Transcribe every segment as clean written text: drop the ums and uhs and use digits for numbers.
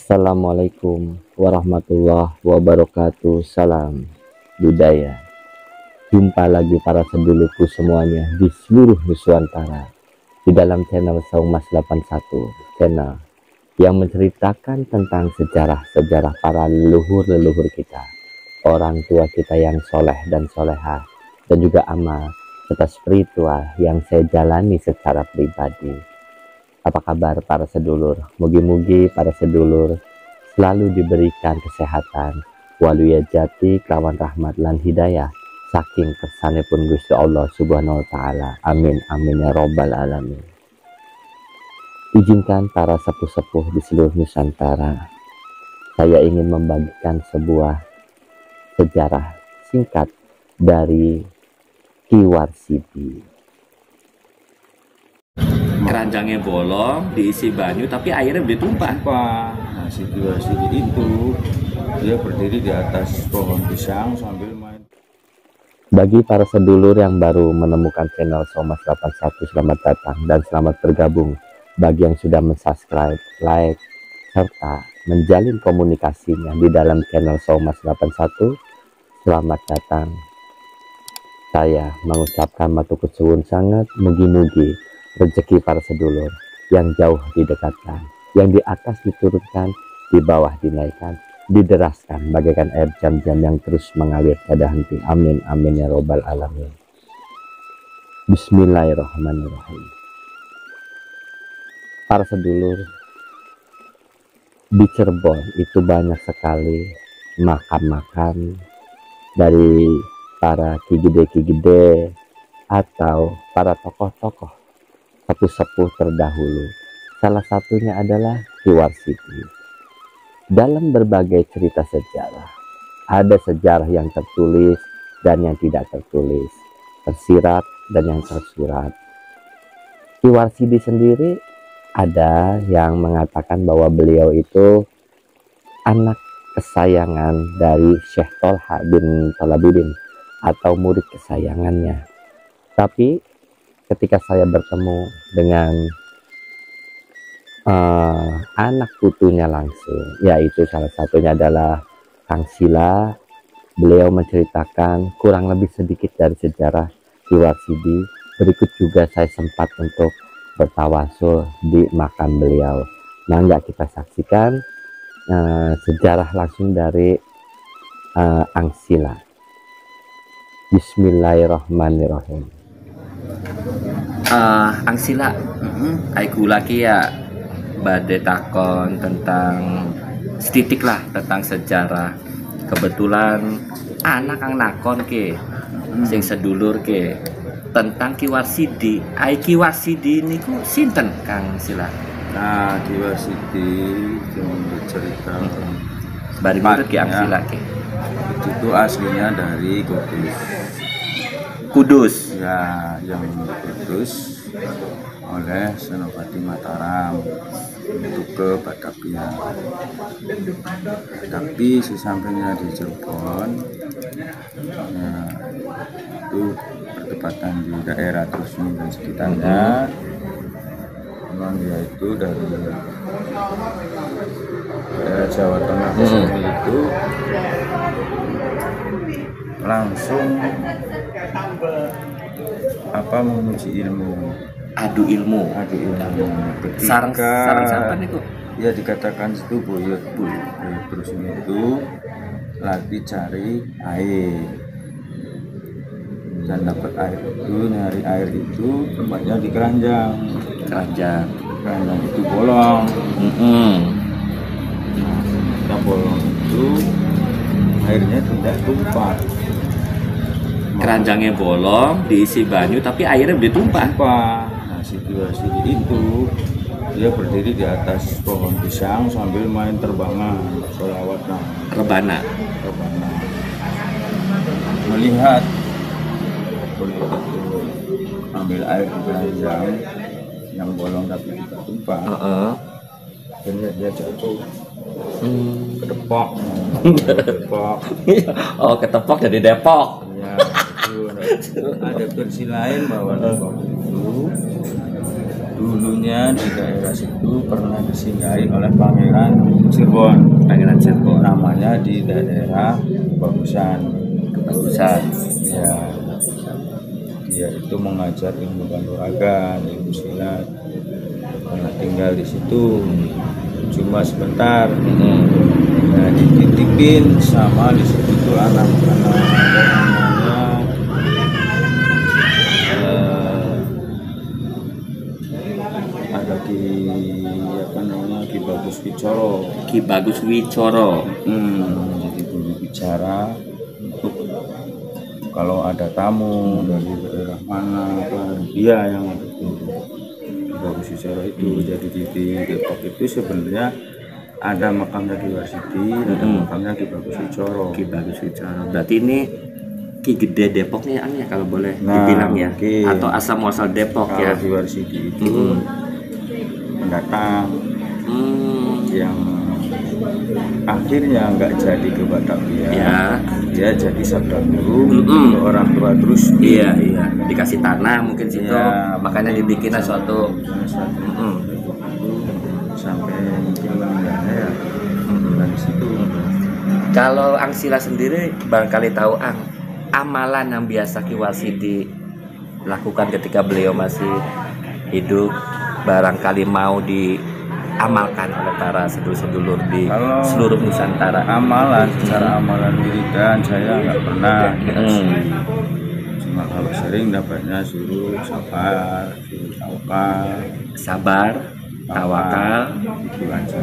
Assalamualaikum warahmatullahi wabarakatuh. Salam budaya. Jumpa lagi para sedulurku semuanya di seluruh Nusantara di dalam channel Saumas 81, channel yang menceritakan tentang sejarah-sejarah para leluhur-leluhur kita, orang tua kita yang soleh dan solehah, dan juga amal serta spiritual yang saya jalani secara pribadi. Apa kabar para sedulur? Mugi-mugi para sedulur selalu diberikan kesehatan, waluya jati, kawan rahmat lan hidayah saking kersanipun Gusti Allah Subhanahu wa taala. Amin amin ya robbal alamin. Izinkan para sepuh-sepuh di seluruh Nusantara, saya ingin membagikan sebuah sejarah singkat dari Ki Warsidi. Keranjangnya bolong, diisi banyu, tapi airnya udah tumpah. Nah, si Ki Warsidi itu dia berdiri di atas pohon pisang sambil main. Bagi para sedulur yang baru menemukan channel Saumas 81, selamat datang dan selamat bergabung. Bagi yang sudah mensubscribe, like, serta menjalin komunikasinya di dalam channel Saumas 81, selamat datang. Saya mengucapkan matur suwun sangat, mugi-mugi rezeki para sedulur yang jauh didekatkan, yang di atas diturunkan, di bawah dinaikkan, dideraskan bagaikan air jam-jam yang terus mengalir tiada henti. Amin amin ya robbal alamin. Bismillahirrahmanirrahim. Para sedulur, di Cirebon itu banyak sekali makam-makam dari para ki-gede atau para tokoh-tokoh sepuh-sepuh terdahulu. Salah satunya adalah Ki Warsidi. Dalam berbagai cerita sejarah, ada sejarah yang tertulis dan yang tidak tertulis, tersirat dan yang tersurat. Ki Warsidi sendiri ada yang mengatakan bahwa beliau itu anak kesayangan dari Syekh Tolha bin Talabudin atau murid kesayangannya. Tapi ketika saya bertemu dengan anak putunya langsung, yaitu salah satunya adalah Kang Sila, beliau menceritakan kurang lebih sedikit dari sejarah Ki Warsidi. Berikut juga saya sempat untuk bertawasul di makam beliau. Nah, nggak kita saksikan sejarah langsung dari Ang Sila. Bismillahirrahmanirrahim. Angsila, aiku lagi ya badai takon tentang setitik lah tentang sejarah. Kebetulan anak kang nakon ke, sing sedulur ke tentang Ki Warsidi. Ki Warsidi niku sinten Kang Sila? Nah, Ki Warsidi yang bercerita Bari menurut Ki Angsila ke. Itu aslinya dari Kudus. ya, yang Kudus oleh Senopati Mataram untuk ke Batavia. Tapi sesampainya di Cirebon, ya, itu bertepatan di daerah Trusmi dan sekitarnya. Memang dia itu dari daerah Jawa Tengah itu langsung menguji ilmu, Adu ilmu. Sarang sampan itu. Ya dikatakan itu Boyot terus itu lagi cari air dan dapat air itu, nyari air itu tempatnya di keranjang itu bolong. Nah, bolong itu airnya tidak tumpah. Keranjangnya bolong, diisi banyu, tapi airnya udah tumpah. Nah, si Ki Warsidi itu dia berdiri di atas pohon pisang sambil main terbangan, sholawat Rebana. Melihat kulit itu ambil air di keranjang yang bolong tapi tidak tumpah. Akhirnya dia jatuh ketepok. Oh, ketepok jadi Depok. Ya, itu ada versi lain bahwa Depok itu Dulunya di daerah situ pernah disinggahi oleh Pangeran Cirebon. Pangeran Cirebon. Namanya di daerah Bagusan. Bagusan. Ya, dia itu mengajar ilmu kanuragan, ilmu silat. Pernah tinggal di situ, cuma sebentar. Nah, dititipin sama di situ tuh anak-anak ada Ki apa namanya Ki Bagus Wicoro. Ki Bagus Wicoro. Jadi dulu bicara untuk kalau ada tamu dari daerah mana kan dia yang itu Ki Bagus Wicoro itu. Jadi di Depok itu sebenarnya ada makamnya Ki Warsidi, ada makamnya Ki Bagus Wicoro. Ki Bagus Wicoro. Berarti ini Ki Gede Depok nih ya kalau boleh Nah, dibilang ya. mungkin. Atau asal muasal Depok Kalau ya. Ki Warsidi itu pendatang yang akhirnya nggak jadi ke Batavia. Ya. Dia jadi sabda guru ke orang tua terus. Iya, dikasih tanah mungkin situ, Ya, makanya dibikin suatu sampai mungkin meninggalnya ya dari situ. Kalau Angsila sendiri barangkali tahu amalan yang biasa Ki Warsidi lakukan ketika beliau masih hidup, barangkali mau diamalkan oleh para sedulur-sedulur di Kalau seluruh Nusantara. Amalan, secara amalan wiridan saya nggak pernah dikasih. Cuma kalau sering dapatnya suruh sabar, suruh Sabar, tawakal, itu aja.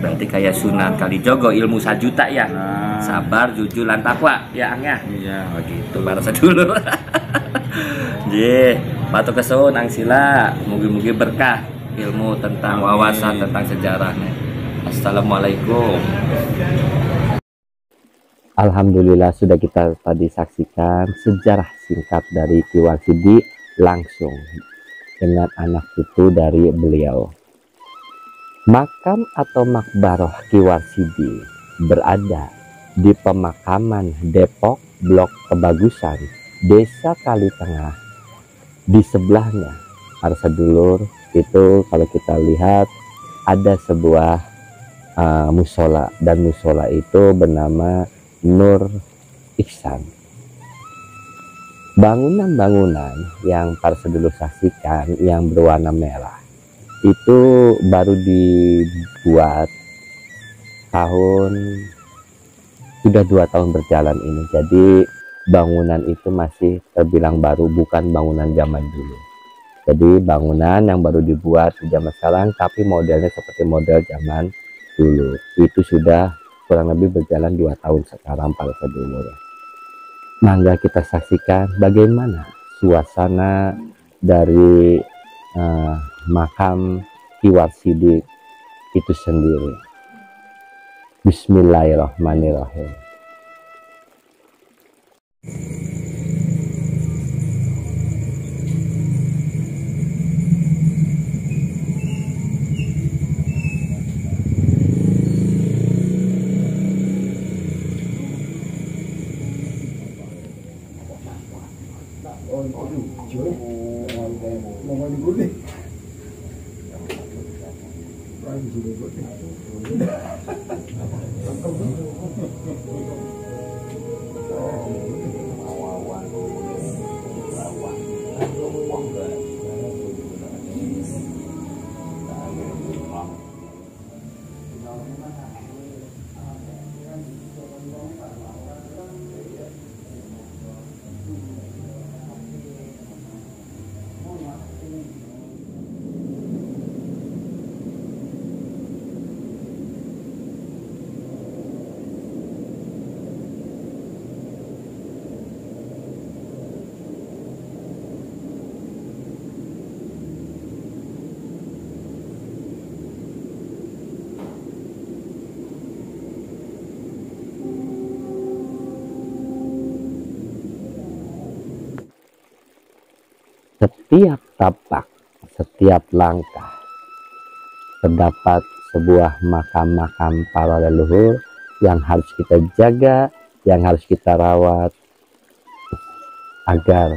berarti kayak Sunan Kalijogo, ilmu sajuta ya. Nah, Sabar, jujur, lan takwa ya Ang ya. iya. Begitu para sedulur. Nggih, matur kesuwun Angsila, mugi-mugi berkah ilmu tentang wawasan tentang sejarahnya. Assalamualaikum. Alhamdulillah sudah kita tadi saksikan sejarah singkat dari Ki Warsidi langsung dengan anak cucu dari beliau. Makam atau makbaroh Ki Warsidi berada di pemakaman Depok Blok Kebagusan, Desa Kalitengah. Di sebelahnya para sedulur itu kalau kita lihat ada sebuah musola, dan musola itu bernama Nur Ihsan. Bangunan-bangunan yang para sedulur saksikan yang berwarna merah itu baru dibuat tahun sudah 2 tahun berjalan ini. Jadi bangunan itu masih terbilang baru, bukan bangunan zaman dulu. Jadi bangunan yang baru dibuat di zaman sekarang, tapi modelnya seperti model zaman dulu. Itu sudah kurang lebih berjalan 2 tahun sekarang para sedulur. Mangga kita saksikan bagaimana suasana dari makam Ki Warsidi itu sendiri. Bismillahirrahmanirrahim. Setiap tapak, setiap langkah, terdapat sebuah makam-makam para leluhur yang harus kita jaga, yang harus kita rawat, agar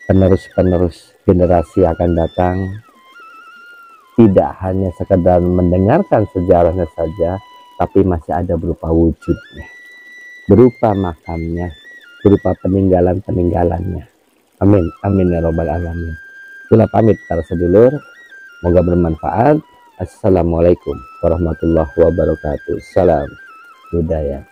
penerus-penerus generasi akan datang tidak hanya sekedar mendengarkan sejarahnya saja, tapi masih ada berupa wujudnya, berupa makamnya, berupa peninggalan-peninggalannya. Amin, amin ya robbal alamin. Itulah pamit para sedulur, semoga bermanfaat. Assalamualaikum warahmatullahi wabarakatuh. Salam budaya.